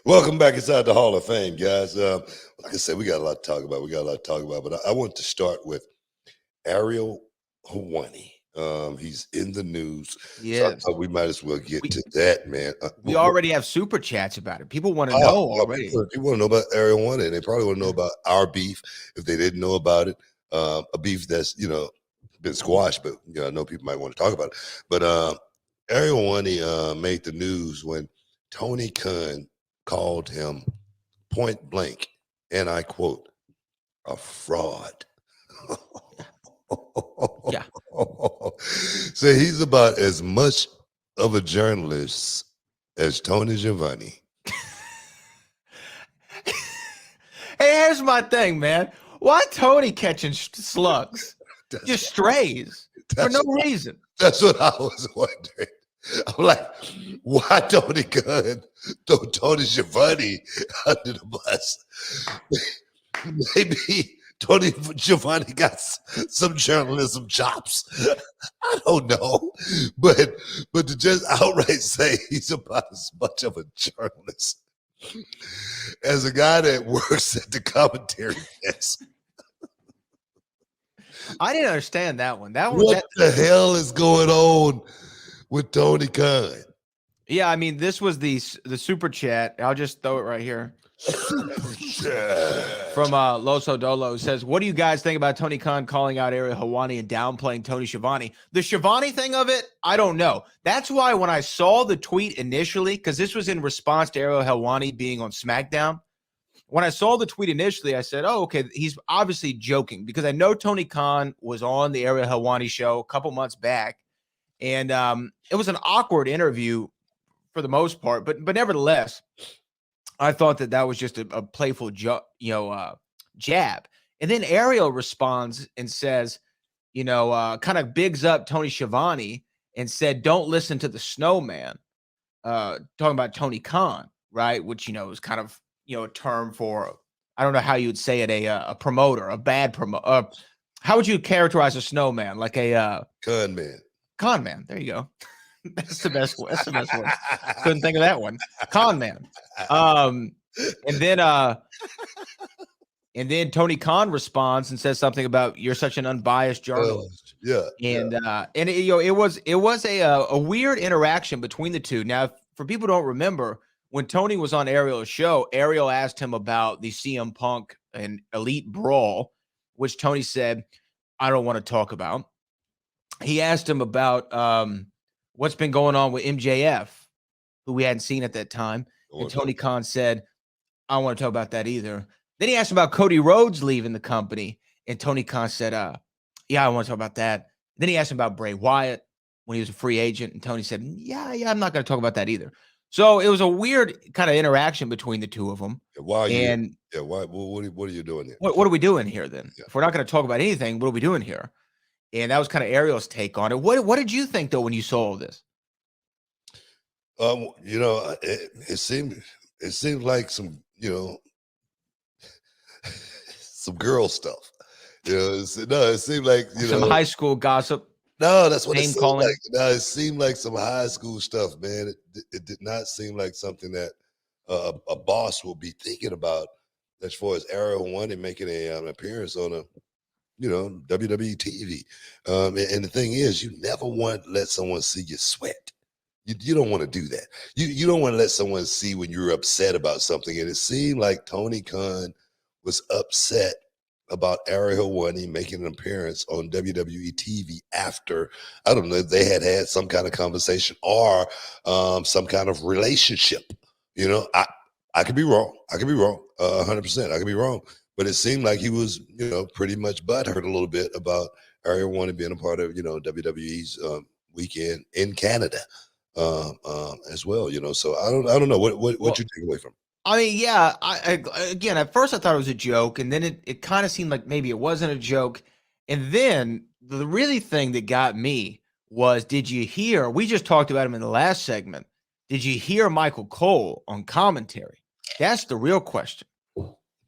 Welcome back inside the Hall of Fame, guys. Like I said, we got a lot to talk about. But I want to start with Ariel Helwani. He's in the news, so I Yes. thought we might as well get We to that, man. we already have super chats about it. People want to know already. People want to know about Ariel Helwani, and they probably want to know about our beef if they didn't know about it. A beef that's been squashed, but I know people might want to talk about it. But Ariel Helwani made the news when Tony Khan called him point blank, and I quote, a fraud. Yeah. So he's about as much of a journalist as Tony Giovanni. Hey, here's my thing, man. Why Tony catching slugs? Just strays for no reason. That's what I was wondering. I'm like, why Tony Khan throw Tony Giovanni under the bus? Maybe Tony Giovanni got some journalism chops. I don't know, but to just outright say he's about as much of a journalist as a guy that works at the commentary desk. I didn't understand that one. What the hell is going on with Tony Khan? Yeah, I mean, this was the super chat. I'll just throw it right here. From Loso Dolo says, what do you guys think about Tony Khan calling out Ariel Helwani and downplaying Tony Schiavone? The Schiavone thing of it, I don't know. That's why when I saw the tweet initially, because this was in response to Ariel Helwani being on SmackDown, when I saw the tweet initially, I said, oh, okay, he's obviously joking, because I know Tony Khan was on the Ariel Helwani show a couple months back, and it was an awkward interview for the most part, but nevertheless, I thought that was just a playful jab. And then Ariel responds and says, kind of bigs up Tony Schiavone and said, don't listen to the snowman, talking about Tony Khan, right? Which, is kind of, a term for, I don't know how you would say it, a promoter, a bad promoter. How would you characterize a snowman? Like a con man. Con man. There you go. That's the best one. That's the best one. Couldn't think of that one. Con man. And then Tony Khan responds and says something about you're such an unbiased journalist. And it was a weird interaction between the two. Now, for people who don't remember, when Tony was on Ariel's show, Ariel asked him about the CM Punk and Elite Brawl, which Tony said, I don't want to talk about. He asked him about what's been going on with MJF, who we hadn't seen at that time. And Tony Khan said, I don't want to talk about that either. Then he asked about Cody Rhodes leaving the company. And Tony Khan said, yeah, I want to talk about that. Then he asked him about Bray Wyatt when he was a free agent. And Tony said, yeah, I'm not going to talk about that either. So it was a weird kind of interaction between the two of them. Why? What are you doing here? What are we doing here then? Yeah. If we're not going to talk about anything, what are we doing here? And that was kind of Ariel's take on it. What did you think, though, when you saw all this? It seemed like some, some girl stuff. It seemed like some high school gossip. No, that's what it seemed like. No, it seemed like some high school stuff, man. It did not seem like something that a boss will be thinking about as far as Ariel Helwani making an appearance on a WWE TV. And the thing is, you never want to let someone see you sweat. You don't want to do that. You don't want to let someone see when you're upset about something. And it seemed like Tony Khan was upset about Ariel Helwani making an appearance on WWE TV after, I don't know, they had some kind of conversation or some kind of relationship. I could be wrong. 100%. I could be wrong. But it seemed like he was, pretty much butthurt a little bit about Ariel Helwani being a part of, WWE's weekend in Canada as well. So I don't know what you take away from it. I mean, yeah. Again, at first I thought it was a joke, and then it kind of seemed like maybe it wasn't a joke, and then the really thing that got me was, did you hear? We just talked about him in the last segment. Did you hear Michael Cole on commentary? That's the real question.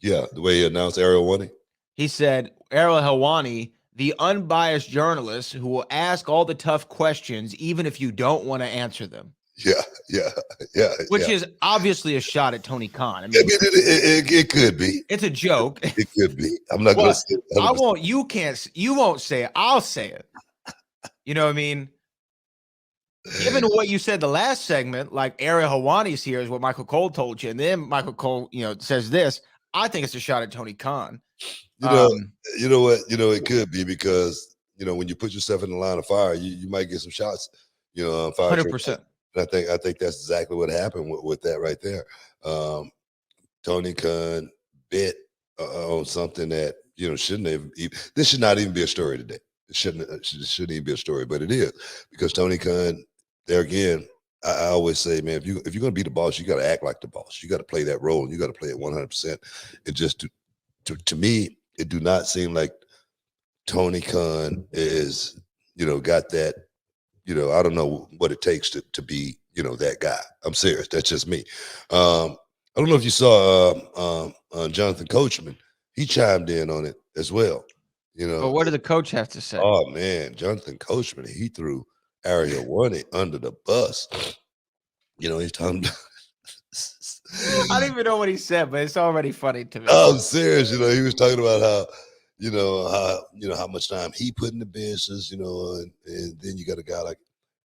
Yeah, the way he announced Ariel Helwani. He said, Ariel Helwani, the unbiased journalist who will ask all the tough questions, even if you don't want to answer them. Yeah. Which is obviously a shot at Tony Khan. I mean, it could be. It's a joke. It could be. I'm not going to say it. I won't. You won't say it. I'll say it. You know what I mean? Given what you said the last segment, like Ariel Helwani's here is what Michael Cole told you, and then Michael Cole, says this. I think it's a shot at Tony Khan. You know what? It could be because when you put yourself in the line of fire, you might get some shots. On fire. 100%. I think that's exactly what happened with that right there. Tony Khan bit on something that shouldn't have. This should not even be a story today. It shouldn't even be a story, but it is because Tony Khan. There again, I always say, man, if you're going to be the boss, you got to act like the boss. You got to play that role, and you got to play it 100%. And just to me, it do not seem like Tony Khan is got that. I don't know what it takes to be that guy. I'm serious. That's just me. I don't know if you saw Jonathan Coachman. He chimed in on it as well. But what did the coach have to say? Oh man, Jonathan Coachman, he threw Ariel Helwani under the bus. He's talking about I don't even know what he said, but it's already funny to me. Oh, I'm serious. He was talking about how much time he put in the business, and then you got a guy like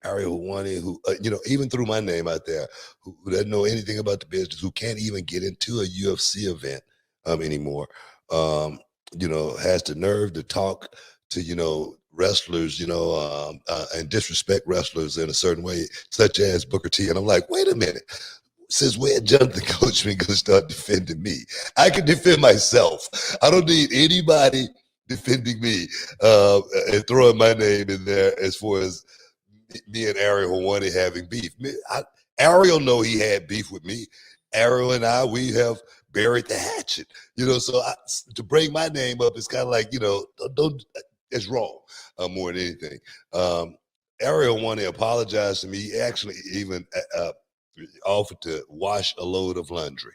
Ariel Helwani who, even threw my name out there, who doesn't know anything about the business, who can't even get into a UFC event anymore, has the nerve to talk to, wrestlers, and disrespect wrestlers in a certain way, such as Booker T. And I'm like, wait a minute. Since when Jonathan Coachman gonna start defending me? I can defend myself. I don't need anybody defending me and throwing my name in there as far as me and Ariel Helwani having beef. Ariel know he had beef with me. Ariel and we have buried the hatchet. So to bring my name up is kind of like, don't it's wrong more than anything. Ariel Helwani apologized to me. He actually even offered to wash a load of laundry.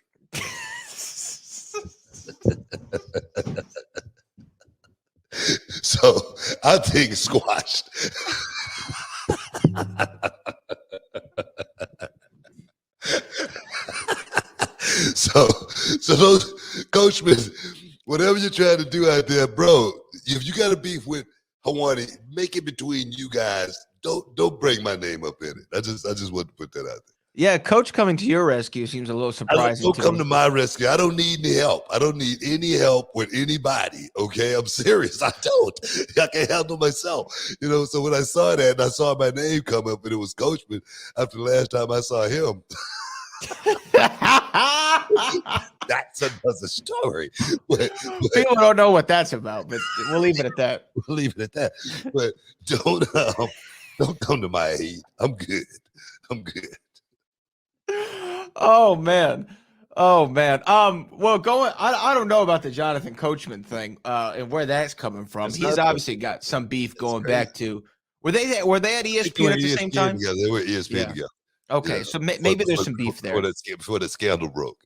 So I think it's squashed. So those coachmen, whatever you're trying to do out there, bro, if you got a beef with Helwani, make it between you guys. Don't bring my name up in it. I just want to put that out there. Yeah, coach coming to your rescue seems a little surprising. Don't come to my rescue. I don't need any help. I don't need any help with anybody. Okay, I'm serious. I don't. I can handle myself. So when I saw that and I saw my name come up and it was Coachman after the last time I saw him. That's another story. But people don't know what that's about, but we'll leave it at that. We'll leave it at that. But don't come to my aid. I'm good. Oh man. Well, I don't know about the Jonathan Coachman thing and where that's coming from. He's obviously got some beef going back to. Were they at ESPN at the same time? Yeah, they were at ESPN together. Okay, so maybe there's some beef there. Before the scandal broke.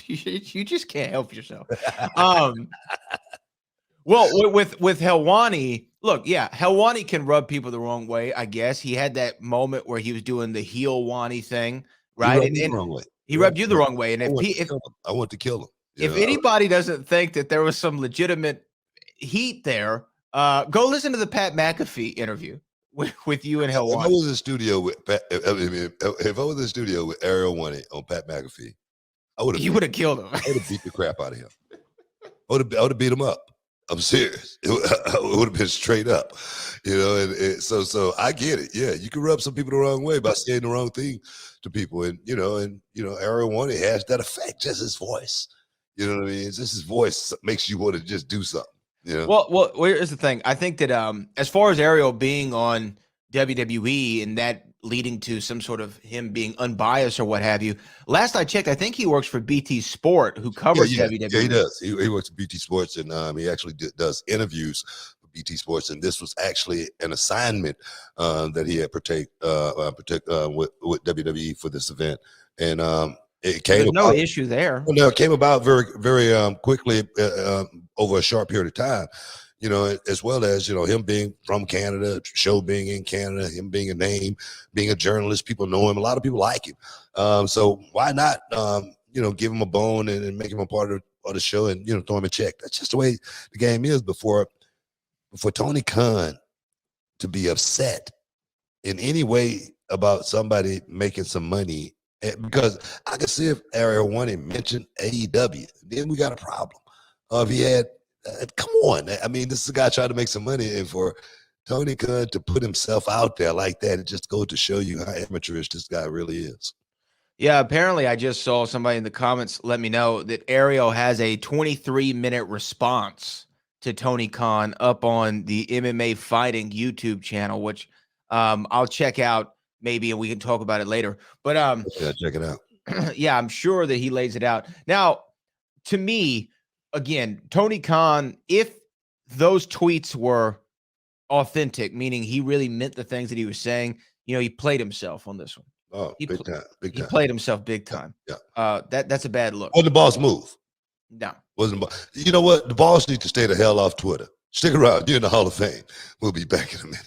You just can't help yourself. Well, with Helwani, look, yeah, Helwani can rub people the wrong way, I guess. He had that moment where he was doing the heel Wani thing, right? He rubbed you the wrong way. And I want to kill him. If anybody doesn't think that there was some legitimate heat there, go listen to the Pat McAfee interview with you and Helwani. If I was in the studio with if I was in the studio with Ariel Helwani on Pat McAfee, you would have killed him. I would have beat the crap out of him. I would have beat him up. I'm serious. It would have been straight up, and so I get it. Yeah, you can rub some people the wrong way by saying the wrong thing to people, and Ariel Helwani has that effect. Just his voice, you know what I mean? It's just his voice makes you want to just do something. Well, here's the thing. I think that as far as Ariel being on WWE and that leading to some sort of him being unbiased or what have you. Last I checked, I think he works for BT Sport, who covers WWE. Yeah, he does. He works at BT Sports, and he actually does interviews for BT Sports. And this was actually an assignment that he had partake with WWE for this event. And it came. There's no issue there. Well, no, it came about very, very quickly over a short period of time. you know, as well as, you know, him being from Canada, show being in Canada, him being a name, being a journalist, people know him. A lot of people like him. So why not, you know, give him a bone and make him a part of the show and, you know, throw him a check. That's just the way the game is. Before Tony Khan to be upset in any way about somebody making some money, because I could see if Ariel wanted mentioned AEW, then we got a problem. If he had, come on, I mean, this is a guy trying to make some money, and for Tony Khan to put himself out there like that, it just goes to show you how amateurish this guy really is. Yeah, apparently I just saw somebody in the comments let me know that Ariel has a 23-minute response to Tony Khan up on the MMA Fighting YouTube channel, which I'll check out maybe and we can talk about it later. But yeah, check it out. Yeah, I'm sure that he lays it out. Now, to me, again, Tony Khan, if those tweets were authentic, meaning he really meant the things that he was saying, you know, he played himself on this one. Oh, big time. He played himself big time. Yeah. That's a bad look. Wasn't the boss move? No. Wasn't. You know what? The boss needs to stay the hell off Twitter. Stick around. You're in the Hall of Fame. We'll be back in a minute.